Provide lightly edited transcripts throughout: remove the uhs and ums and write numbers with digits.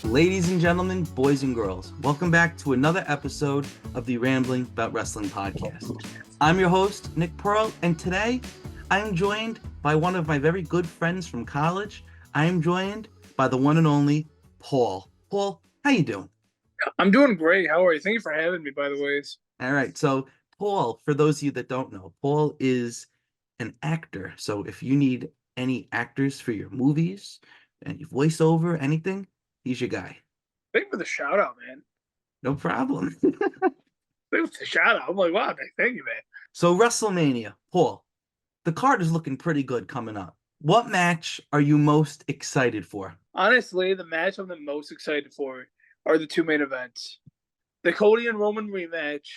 Ladies and gentlemen, boys and girls, welcome back to another episode of the Rambling About Wrestling podcast. I'm your host, Nick Pearl, and today I'm joined by one of my very good friends from college. I am joined by the one and only Paul. Paul, how you doing? I'm doing great. How are you? Thank you for having me, by the way. All right, so Paul, for those of you that don't know, Paul is an actor. So if you need any actors for your movies, any voiceover, anything, he's your guy. Thank you for the shout out, man. No problem. Thank you for the shout out. I'm like, wow, thank you, man. So Wrestlemania, Paul, the card is looking pretty good coming up. What match are you most excited for? Honestly, the match I'm the most excited for are the two main events. The Cody and Roman rematch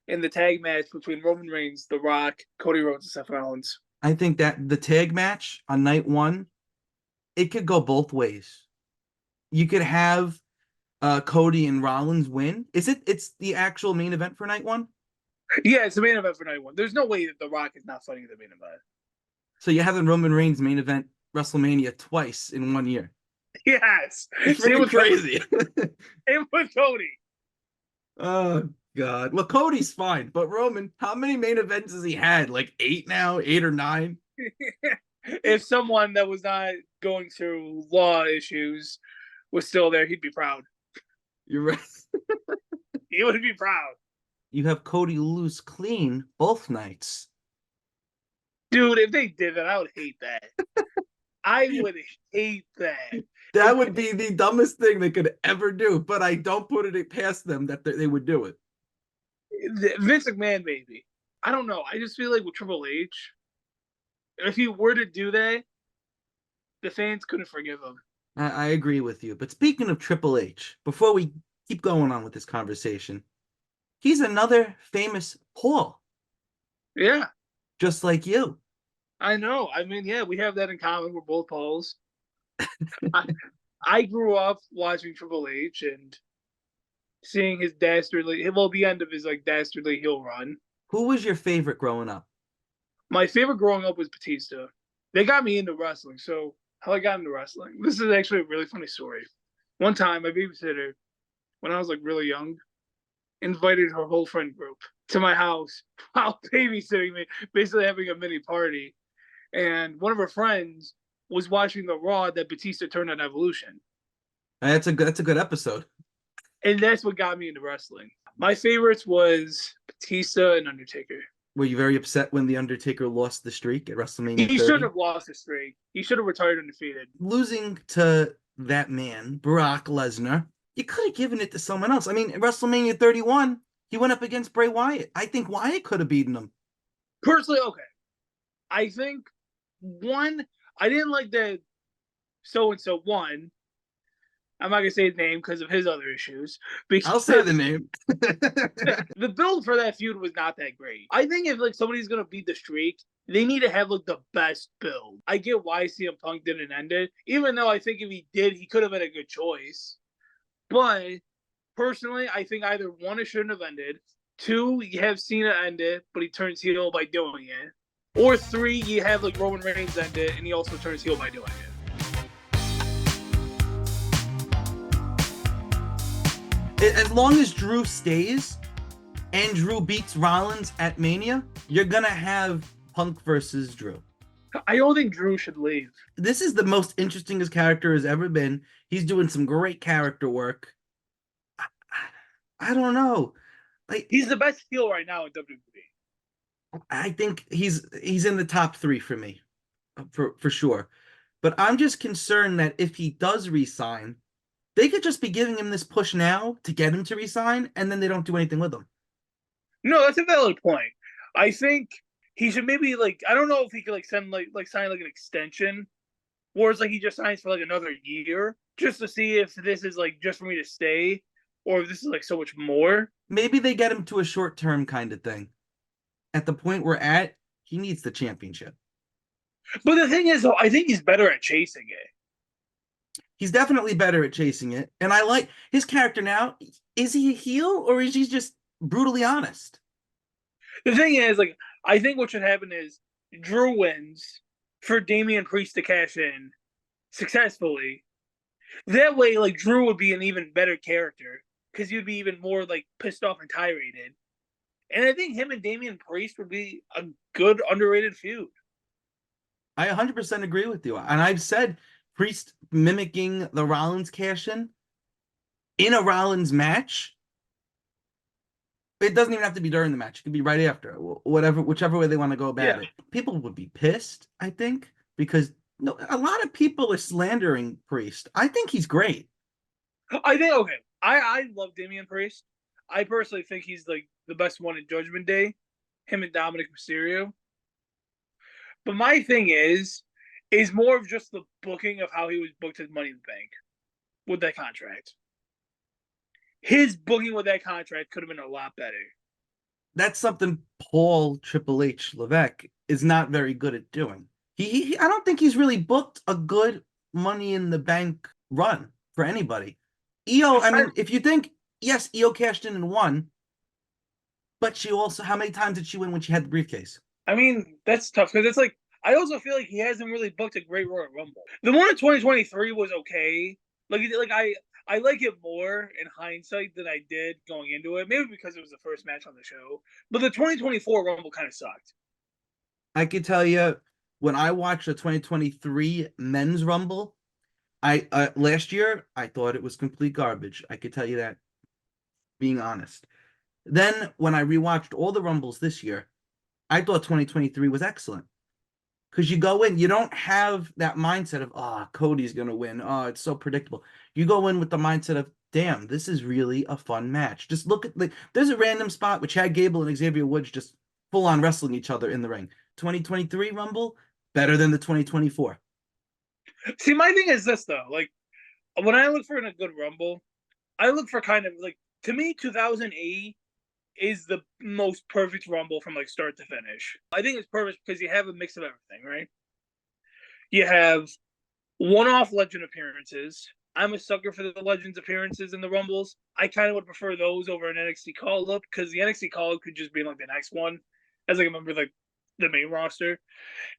and the tag match between Roman Reigns, The Rock, Cody Rhodes, and Seth Rollins. I think that the tag match on night one, it could go both ways. You could have Cody and Rollins win. It's the actual main event for night one? Yeah, it's the main event for night one. There's no way that The Rock is not fighting the main event. So you're having Roman Reigns main event WrestleMania twice in 1 year. Yes. It's pretty crazy. Same with Cody. Oh, God. Well, Cody's fine, but Roman, how many main events has he had? Like 8 now? 8 or 9? If someone that was not going through law issues was still there, he'd be proud. You're right. He would be proud. You have Cody lose clean both nights. Dude, if they did that, I would hate that. I would hate that. That would be the dumbest thing they could ever do, but I don't put it past them that they would do it. Vince McMahon, maybe. I don't know. I just feel like with Triple H, if he were to do that, the fans couldn't forgive him. I agree with you. But speaking of Triple H, before we keep going on with this conversation, he's another famous Paul. Yeah. Just like you. I know. I mean, yeah, we have that in common. We're both Pauls. I grew up watching Triple H and seeing his dastardly, well, the end of his like dastardly heel run. Who was your favorite growing up? My favorite growing up was Batista. They got me into wrestling. So how I got into wrestling. This is actually a really funny story. One time, my babysitter, when I was like really young, invited her whole friend group to my house while babysitting me, basically having a mini party. And one of her friends was watching the Raw that Batista turned on Evolution. That's a good episode. And that's what got me into wrestling. My favorites was Batista and Undertaker. Were you very upset when The Undertaker lost the streak at WrestleMania 30? He should have lost the streak. He should have retired undefeated. Losing to that man, Brock Lesnar, you could have given it to someone else. I mean, at WrestleMania 31, he went up against Bray Wyatt. I think Wyatt could have beaten him. Personally, okay. I think I didn't like that so-and-so won. I'm not going to say his name because of his other issues. I'll say the name. The build for that feud was not that great. I think if like somebody's going to beat the streak, they need to have like the best build. I get why CM Punk didn't end it, even though I think if he did, he could have been a good choice. But personally, I think either one, it shouldn't have ended. 2, you have Cena end it, but he turns heel by doing it. Or 3, you have like Roman Reigns end it, and he also turns heel by doing it. As long as Drew stays and Drew beats Rollins at Mania, you're going to have Punk versus Drew. I don't think Drew should leave. This is the most interesting his character has ever been. He's doing some great character work. I don't know. Like, he's the best heel right now in WWE. I think he's in the top 3 for me, for sure. But I'm just concerned that if he does resign, they could just be giving him this push now to get him to resign, and then they don't do anything with him. No, that's a valid point. I think he should maybe like, I don't know if he could like sign like an extension, or it's like he just signs for like another year just to see if this is like just for me to stay, or if this is like so much more. Maybe they get him to a short-term kind of thing. At the point we're at, he needs the championship. But the thing is, though, I think he's better at chasing it. He's definitely better at chasing it. And I like his character now. Is he a heel or is he just brutally honest? The thing is, like, I think what should happen is Drew wins for Damian Priest to cash in successfully. That way, like Drew would be an even better character because you'd be even more like pissed off and tirade. And I think him and Damian Priest would be a good underrated feud. I 100% agree with you. And I've said Priest mimicking the Rollins cash in a Rollins match. It doesn't even have to be during the match. It could be right after. Whichever way they want to go about it. People would be pissed, I think, because no, a lot of people are slandering Priest. I think he's great. I think okay. I love Damian Priest. I personally think he's like the best one in Judgment Day. Him and Dominic Mysterio. But my thing is more of just the booking of how he was booked as Money in the Bank with that contract. His booking with that contract could have been a lot better. That's something Paul Triple H Levesque is not very good at doing. I don't think he's really booked a good Money in the Bank run for anybody. Io, I mean, if you think, yes, Io cashed in and won, but she also, how many times did she win when she had the briefcase? I mean, that's tough because it's like, I also feel like he hasn't really booked a great Royal Rumble. The one in 2023 was okay. I like it more in hindsight than I did going into it. Maybe because it was the first match on the show. But the 2024 Rumble kind of sucked. I could tell you, when I watched the 2023 Men's Rumble, last year, I thought it was complete garbage. I could tell you that, being honest. Then, when I rewatched all the Rumbles this year, I thought 2023 was excellent. Because you go in, you don't have that mindset of, Cody's going to win. Oh, it's so predictable. You go in with the mindset of, damn, this is really a fun match. Just look at, there's a random spot with Chad Gable and Xavier Woods just full on wrestling each other in the ring. 2023 Rumble, better than the 2024. See, my thing is this, though. Like, when I look for a good Rumble, I look for kind of, like, to me, 2008 is the most perfect Rumble from, like, start to finish. I think it's perfect because you have a mix of everything, right? You have one-off Legend appearances. I'm a sucker for the Legends appearances in the Rumbles. I kind of would prefer those over an NXT call-up because the NXT call-up could just be, like, the next one as, like, a member of, like, the main roster.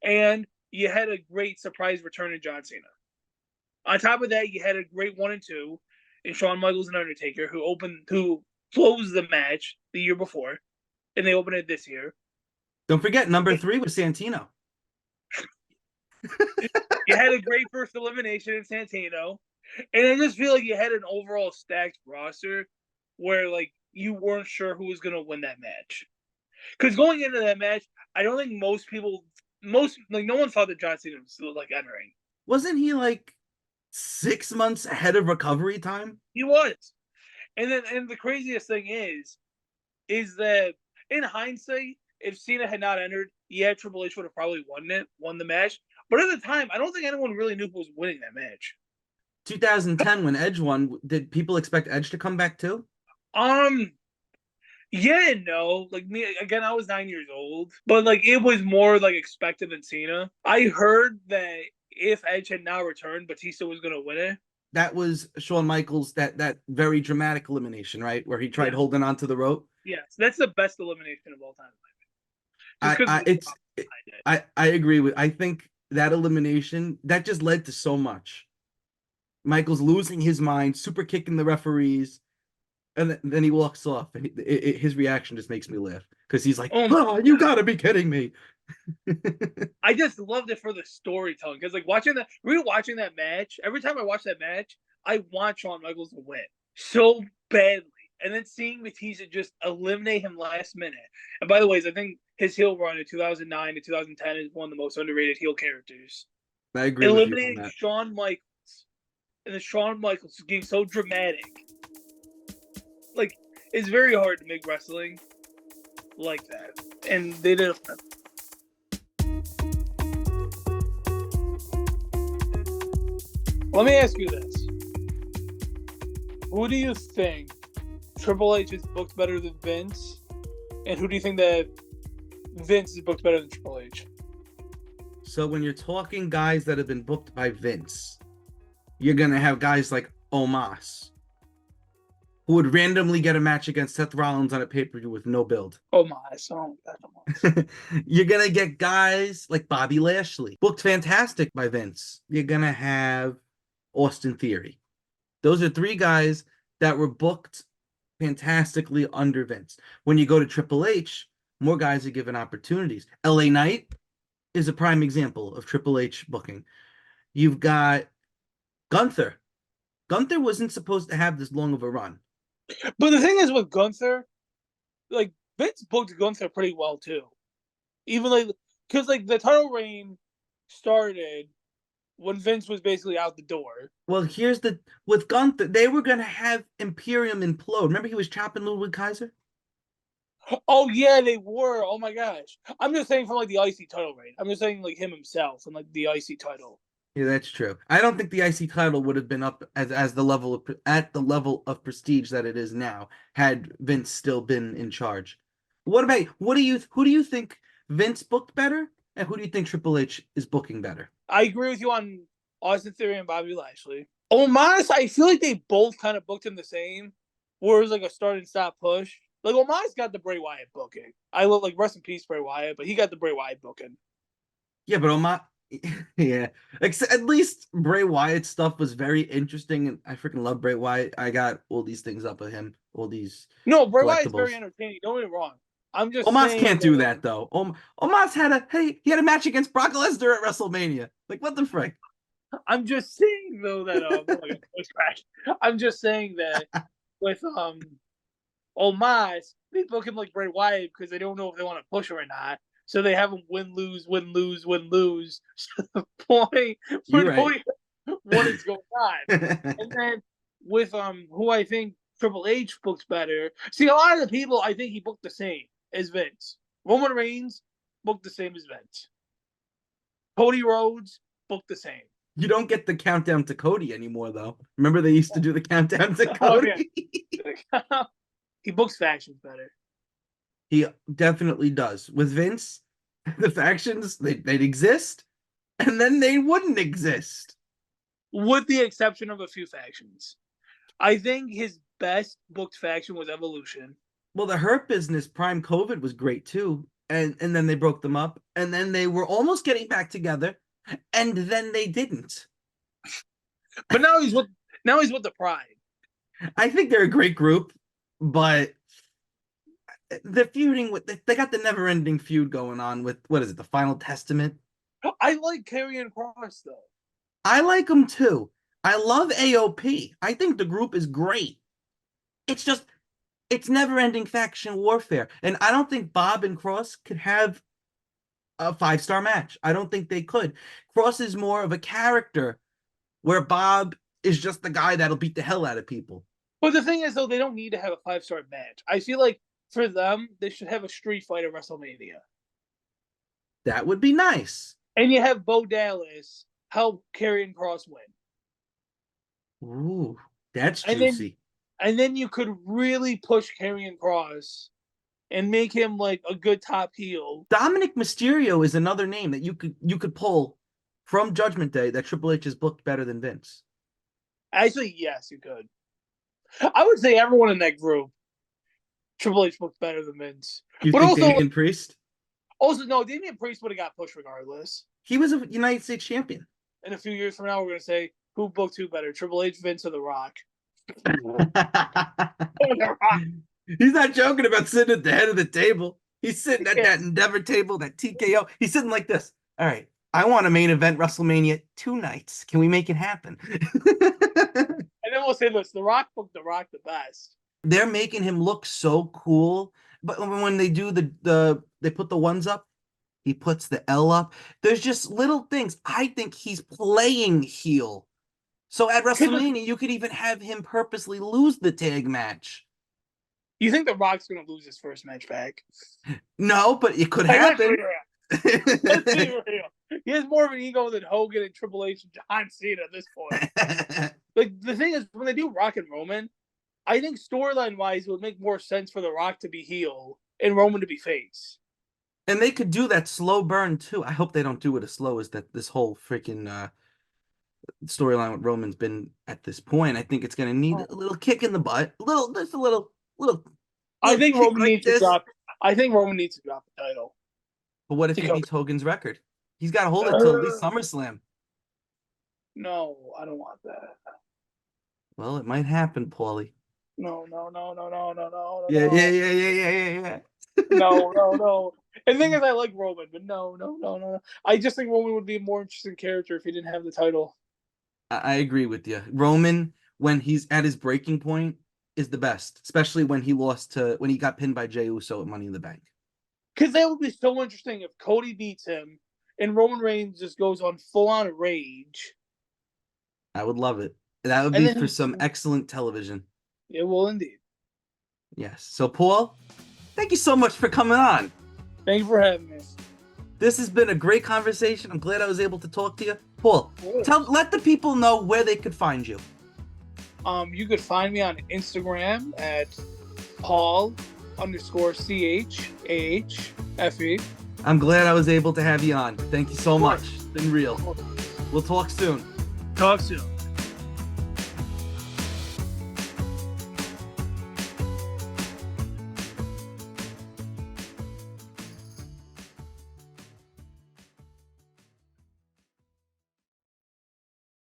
And you had a great surprise return in John Cena. On top of that, you had a great 1 and 2 in Shawn Michaels and Undertaker, who closed the match the year before, and they opened it this year. Don't forget, number 3 was Santino. You had a great first elimination in Santino, and I just feel like you had an overall stacked roster where, like, you weren't sure who was going to win that match. Because going into that match, I don't think no one thought that John Cena was still, like, entering. Wasn't he, like, 6 months ahead of recovery time? He was. And the craziest thing is that in hindsight, if Cena had not entered, yeah, Triple H would have probably won the match. But at the time, I don't think anyone really knew who was winning that match. 2010, when Edge won, did people expect Edge to come back too? Yeah and no. Like, me, again, I was 9 years old, but, like, it was more, like, expected than Cena. I heard that if Edge had now returned, Batista was going to win it. That was Shawn Michaels, that very dramatic elimination, right? Where he tried holding onto the rope. Yes, that's the best elimination of all time. I agree with. I think that elimination that just led to so much. Michaels losing his mind, super kicking the referees, and then he walks off, and his reaction just makes me laugh because he's like, "Oh, you gotta be kidding me!" I just loved it for the storytelling because, like, rewatching that match, every time I watch that match, I want Shawn Michaels to win so badly. And then seeing Batista just eliminate him last minute. And by the way, I think his heel run in 2009 to 2010 is one of the most underrated heel characters. I agree Eliminating with you on that. Shawn Michaels, and then Shawn Michaels getting so dramatic. Like, it's very hard to make wrestling like that. And they did. Let me ask you this. Who do you think Triple H is booked better than Vince? And who do you think that Vince is booked better than Triple H? So when you're talking guys that have been booked by Vince, you're going to have guys like Omos, who would randomly get a match against Seth Rollins on a pay-per-view with no build. Omos. You're going to get guys like Bobby Lashley, booked fantastic by Vince. You're going to have Austin Theory. Those are three guys that were booked fantastically under Vince. When you go to Triple H, more guys are given opportunities. LA Knight is a prime example of Triple H booking. You've got Gunther. Gunther wasn't supposed to have this long of a run. But the thing is with Gunther, like Vince booked Gunther pretty well too. Even like because like the title reign started when Vince was basically out the door. Well, here's the with Gunther, they were gonna have Imperium implode. Remember he was chopping Ludwig Kaiser? Oh yeah, they were. Oh my gosh. I'm just saying from like the IC title reign. I'm just saying like him himself and like the IC title. Yeah, that's true. I don't think the IC title would have been up as the level of at the level of prestige that it is now had Vince still been in charge. What do you think Vince booked better, and who do you think Triple H is booking better? I agree with you on Austin Theory and Bobby Lashley. Omos, I feel like they both kind of booked him the same, where it was like a start and stop push. Like Omos got the Bray Wyatt booking. I love like rest in peace Bray Wyatt, but he got the Bray Wyatt booking. Yeah, but yeah. At least Bray Wyatt stuff was very interesting, and I freaking love Bray Wyatt. I got all these things up of him, all these No, Bray Wyatt's very collectibles. entertaining. Don't get me wrong. I'm just Omos saying can't do that though. Omos he had a match against Brock Lesnar at WrestleMania. Like what the frick? I'm just saying though that I'm just saying that with Omos, they book him like Bray Wyatt because they don't know if they want to push him or not. So they have him win, lose, win, lose, win, lose. So the point You're right. what is going on. And then with who I think Triple H books better. See, a lot of the people I think he booked the same as Vince. Roman Reigns booked the same as Vince. Cody Rhodes booked the same. You don't get the countdown to Cody anymore, though. Remember they used to do the countdown to Cody? Oh, yeah. He books factions better. He definitely does. With Vince, the factions, they'd exist, and then they wouldn't exist. With the exception of a few factions. I think his best booked faction was Evolution. Well, the Hurt Business Prime COVID was great, too. And then they broke them up, and then they were almost getting back together, and then they didn't. But now he's with the Pride. I think they're a great group, but the feuding with they got the never-ending feud going on with what is it, the Final Testament? I like Karrion Kross though. I like them too. I love AOP. I think the group is great. It's just it's never-ending faction warfare, and I don't think Bob and Cross could have a 5-star match. I don't think they could. Cross is more of a character, where Bob is just the guy that'll beat the hell out of people. But the thing is, though, they don't need to have a 5-star match. I feel like for them, they should have a street fight at WrestleMania. That would be nice. And you have Bo Dallas help Karrion Kross win. Ooh, that's juicy. And then you could really push Karrion Kross and make him like a good top heel. Dominic Mysterio is another name that you could pull from Judgment Day that Triple H has booked better than Vince. Actually, yes, you could. I would say everyone in that group, Triple H booked better than Vince. You think also, Damian Priest? Also, no, Damian Priest would have got pushed regardless. He was a United States champion. And a few years from now, we're going to say, who booked who better, Triple H, Vince, or The Rock? He's not joking about sitting at the head of the table. He's sitting at that Endeavor table, that TKO. He's sitting like this. All right, I want a main event WrestleMania 2 nights. Can we make it happen? And then we'll say this, The Rock booked The Rock the best. They're making him look so cool. But when they do they put the ones up, he puts the L up. There's just little things. I think he's playing heel. So at WrestleMania, you could even have him purposely lose the tag match. You think The Rock's going to lose his first match back? No, but it could happen. Let's be real. He has more of an ego than Hogan and Triple H and John Cena at this point. Like the thing is, when they do Rock and Roman, I think storyline-wise, it would make more sense for The Rock to be heel and Roman to be face. And they could do that slow burn, too. I hope they don't do it as slow as that this whole freaking storyline with Roman's been at this point. I think it's going to need a little kick in the butt. Just a little. I think Roman needs to drop. I think Roman needs to drop the title. But what if he beats Hogan's record? He's got to hold it till at least SummerSlam. No, I don't want that. Well, it might happen, Paulie. No. Yeah. Yeah. No. And the thing is, I like Roman, but no. I just think Roman would be a more interesting character if he didn't have the title. I agree with you. Roman, when he's at his breaking point, is the best, especially when he got pinned by Jey Uso at Money in the Bank. Because that would be so interesting if Cody beats him and Roman Reigns just goes on full-on rage. I would love it. That would And be then for some excellent television. It will indeed. Yes. So, Paul, thank you so much for coming on. Thank you for having me. This has been a great conversation. I'm glad I was able to talk to you. Paul, let the people know where they could find you. You could find me on Instagram at Paul_CHAHFE. I'm glad I was able to have you on. Thank you so much. It's been real. We'll talk soon. Talk soon.